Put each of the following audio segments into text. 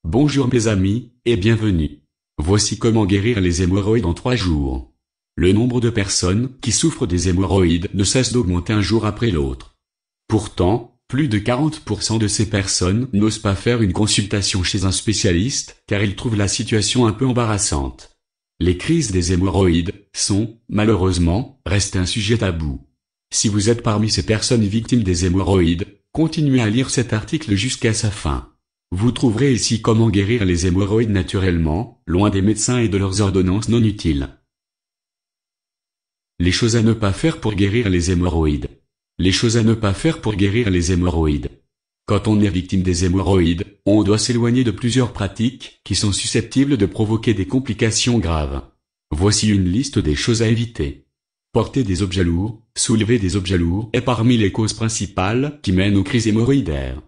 Bonjour mes amis, et bienvenue. Voici comment guérir les hémorroïdes en 3 jours. Le nombre de personnes qui souffrent des hémorroïdes ne cesse d'augmenter un jour après l'autre. Pourtant, plus de 40% de ces personnes n'osent pas faire une consultation chez un spécialiste, car ils trouvent la situation un peu embarrassante. Les crises des hémorroïdes sont, malheureusement, restées un sujet tabou. Si vous êtes parmi ces personnes victimes des hémorroïdes, continuez à lire cet article jusqu'à sa fin. Vous trouverez ici comment guérir les hémorroïdes naturellement, loin des médecins et de leurs ordonnances non utiles. Les choses à ne pas faire pour guérir les hémorroïdes. Les choses à ne pas faire pour guérir les hémorroïdes. Quand on est victime des hémorroïdes, on doit s'éloigner de plusieurs pratiques qui sont susceptibles de provoquer des complications graves. Voici une liste des choses à éviter. Porter des objets lourds, soulever des objets lourds est parmi les causes principales qui mènent aux crises hémorroïdaires.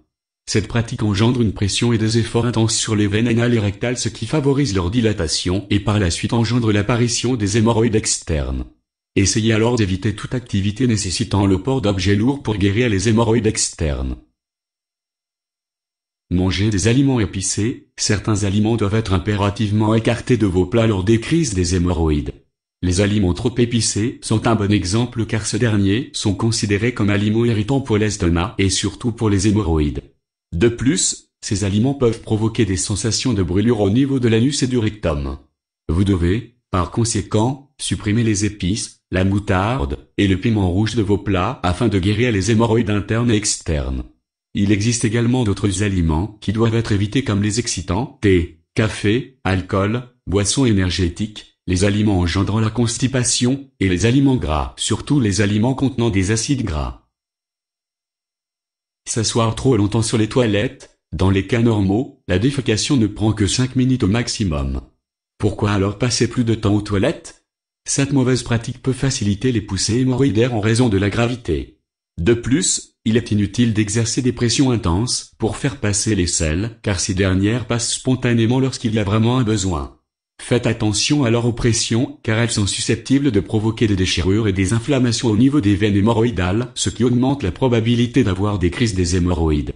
Cette pratique engendre une pression et des efforts intenses sur les veines anales et rectales, ce qui favorise leur dilatation et par la suite engendre l'apparition des hémorroïdes externes. Essayez alors d'éviter toute activité nécessitant le port d'objets lourds pour guérir les hémorroïdes externes. Mangez des aliments épicés. Certains aliments doivent être impérativement écartés de vos plats lors des crises des hémorroïdes. Les aliments trop épicés sont un bon exemple car ces derniers sont considérés comme aliments irritants pour l'estomac et surtout pour les hémorroïdes. De plus, ces aliments peuvent provoquer des sensations de brûlure au niveau de l'anus et du rectum. Vous devez, par conséquent, supprimer les épices, la moutarde et le piment rouge de vos plats afin de guérir les hémorroïdes internes et externes. Il existe également d'autres aliments qui doivent être évités comme les excitants, thé, café, alcool, boissons énergétiques, les aliments engendrant la constipation et les aliments gras, surtout les aliments contenant des acides gras. S'asseoir trop longtemps sur les toilettes. Dans les cas normaux, la défécation ne prend que 5 minutes au maximum. Pourquoi alors passer plus de temps aux toilettes? Cette mauvaise pratique peut faciliter les poussées hémorroïdaires en raison de la gravité. De plus, il est inutile d'exercer des pressions intenses pour faire passer les selles, car ces dernières passent spontanément lorsqu'il y a vraiment un besoin. Faites attention alors aux pressions, car elles sont susceptibles de provoquer des déchirures et des inflammations au niveau des veines hémorroïdales, ce qui augmente la probabilité d'avoir des crises des hémorroïdes.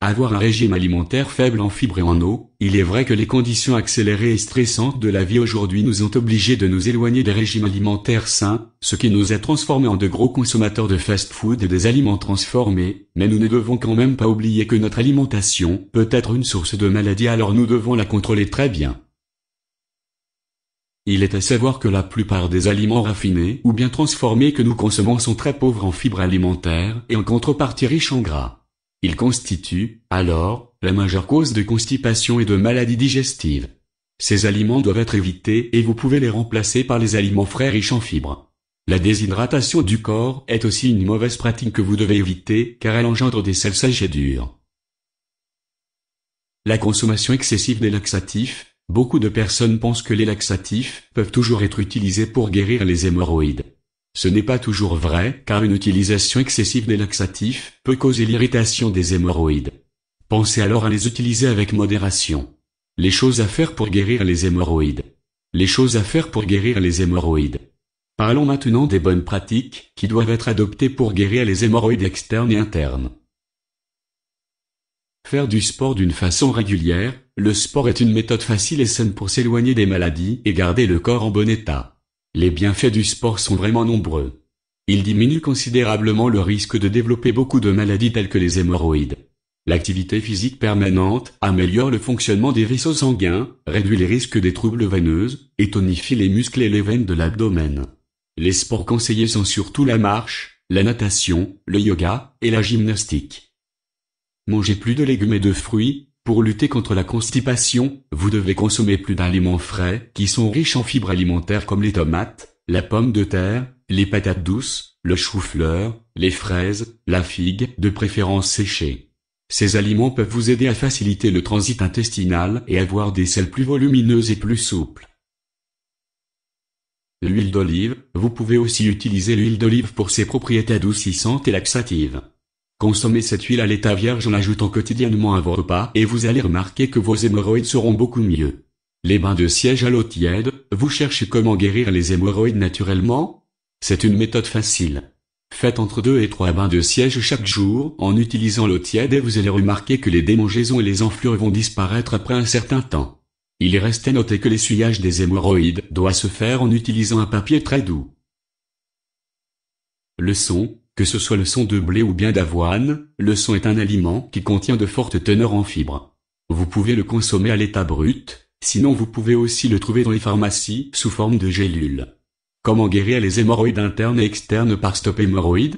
Avoir un régime alimentaire faible en fibres et en eau. Il est vrai que les conditions accélérées et stressantes de la vie aujourd'hui nous ont obligés de nous éloigner des régimes alimentaires sains, ce qui nous a transformés en de gros consommateurs de fast-food et des aliments transformés, mais nous ne devons quand même pas oublier que notre alimentation peut être une source de maladies, alors nous devons la contrôler très bien. Il est à savoir que la plupart des aliments raffinés ou bien transformés que nous consommons sont très pauvres en fibres alimentaires et en contrepartie riches en gras. Ils constituent, alors, la majeure cause de constipation et de maladies digestives. Ces aliments doivent être évités et vous pouvez les remplacer par les aliments frais riches en fibres. La déshydratation du corps est aussi une mauvaise pratique que vous devez éviter car elle engendre des selles sèches et dures. La consommation excessive des laxatifs. Beaucoup de personnes pensent que les laxatifs peuvent toujours être utilisés pour guérir les hémorroïdes. Ce n'est pas toujours vrai, car une utilisation excessive des laxatifs peut causer l'irritation des hémorroïdes. Pensez alors à les utiliser avec modération. Les choses à faire pour guérir les hémorroïdes. Les choses à faire pour guérir les hémorroïdes. Parlons maintenant des bonnes pratiques qui doivent être adoptées pour guérir les hémorroïdes externes et internes. Faire du sport d'une façon régulière. Le sport est une méthode facile et saine pour s'éloigner des maladies et garder le corps en bon état. Les bienfaits du sport sont vraiment nombreux. Il diminue considérablement le risque de développer beaucoup de maladies telles que les hémorroïdes. L'activité physique permanente améliore le fonctionnement des vaisseaux sanguins, réduit les risques des troubles veineux, et tonifie les muscles et les veines de l'abdomen. Les sports conseillés sont surtout la marche, la natation, le yoga et la gymnastique. Mangez plus de légumes et de fruits. Pour lutter contre la constipation, vous devez consommer plus d'aliments frais qui sont riches en fibres alimentaires comme les tomates, la pomme de terre, les patates douces, le chou-fleur, les fraises, la figue, de préférence séchée. Ces aliments peuvent vous aider à faciliter le transit intestinal et avoir des selles plus volumineuses et plus souples. L'huile d'olive. Vous pouvez aussi utiliser l'huile d'olive pour ses propriétés adoucissantes et laxatives. Consommez cette huile à l'état vierge en l'ajoutant quotidiennement à vos repas et vous allez remarquer que vos hémorroïdes seront beaucoup mieux. Les bains de siège à l'eau tiède. Vous cherchez comment guérir les hémorroïdes naturellement? C'est une méthode facile. Faites entre 2 et 3 bains de siège chaque jour en utilisant l'eau tiède et vous allez remarquer que les démangeaisons et les enflures vont disparaître après un certain temps. Il reste à noter que l'essuyage des hémorroïdes doit se faire en utilisant un papier très doux. Leçon, que ce soit le son de blé ou bien d'avoine, le son est un aliment qui contient de fortes teneurs en fibres. Vous pouvez le consommer à l'état brut, sinon vous pouvez aussi le trouver dans les pharmacies sous forme de gélules. Comment guérir les hémorroïdes internes et externes par Stop Hémorroïdes?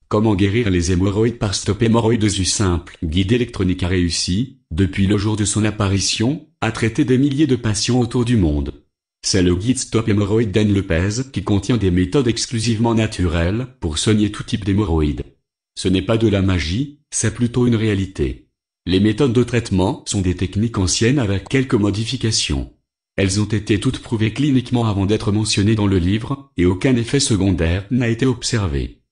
Comment guérir les hémorroïdes par Stop Hémorroïdes? Simple guide électronique a réussi, depuis le jour de son apparition, à traiter des milliers de patients autour du monde. C'est le guide Stop Hémorroïdes d'Anne Lepez qui contient des méthodes exclusivement naturelles pour soigner tout type d'hémorroïdes. Ce n'est pas de la magie, c'est plutôt une réalité. Les méthodes de traitement sont des techniques anciennes avec quelques modifications. Elles ont été toutes prouvées cliniquement avant d'être mentionnées dans le livre, et aucun effet secondaire n'a été observé.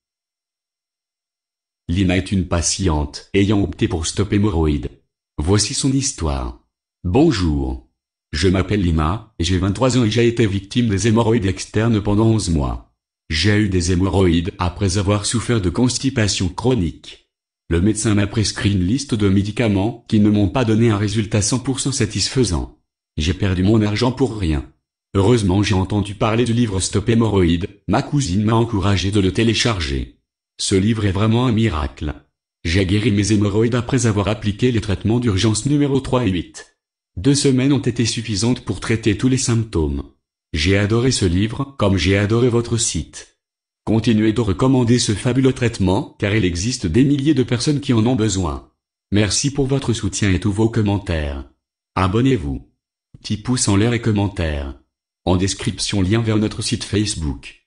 Lina est une patiente ayant opté pour Stop Hémorroïdes. Voici son histoire. Bonjour. Je m'appelle Lina, et j'ai 23 ans et j'ai été victime des hémorroïdes externes pendant 11 mois. J'ai eu des hémorroïdes après avoir souffert de constipation chronique. Le médecin m'a prescrit une liste de médicaments qui ne m'ont pas donné un résultat 100% satisfaisant. J'ai perdu mon argent pour rien. Heureusement j'ai entendu parler du livre Stop Hémorroïdes, ma cousine m'a encouragé de le télécharger. Ce livre est vraiment un miracle. J'ai guéri mes hémorroïdes après avoir appliqué les traitements d'urgence numéro 3 et 8. 2 semaines ont été suffisantes pour traiter tous les symptômes. J'ai adoré ce livre comme j'ai adoré votre site. Continuez de recommander ce fabuleux traitement car il existe des milliers de personnes qui en ont besoin. Merci pour votre soutien et tous vos commentaires. Abonnez-vous. Petit pouce en l'air et commentaires. En description lien vers notre site Facebook.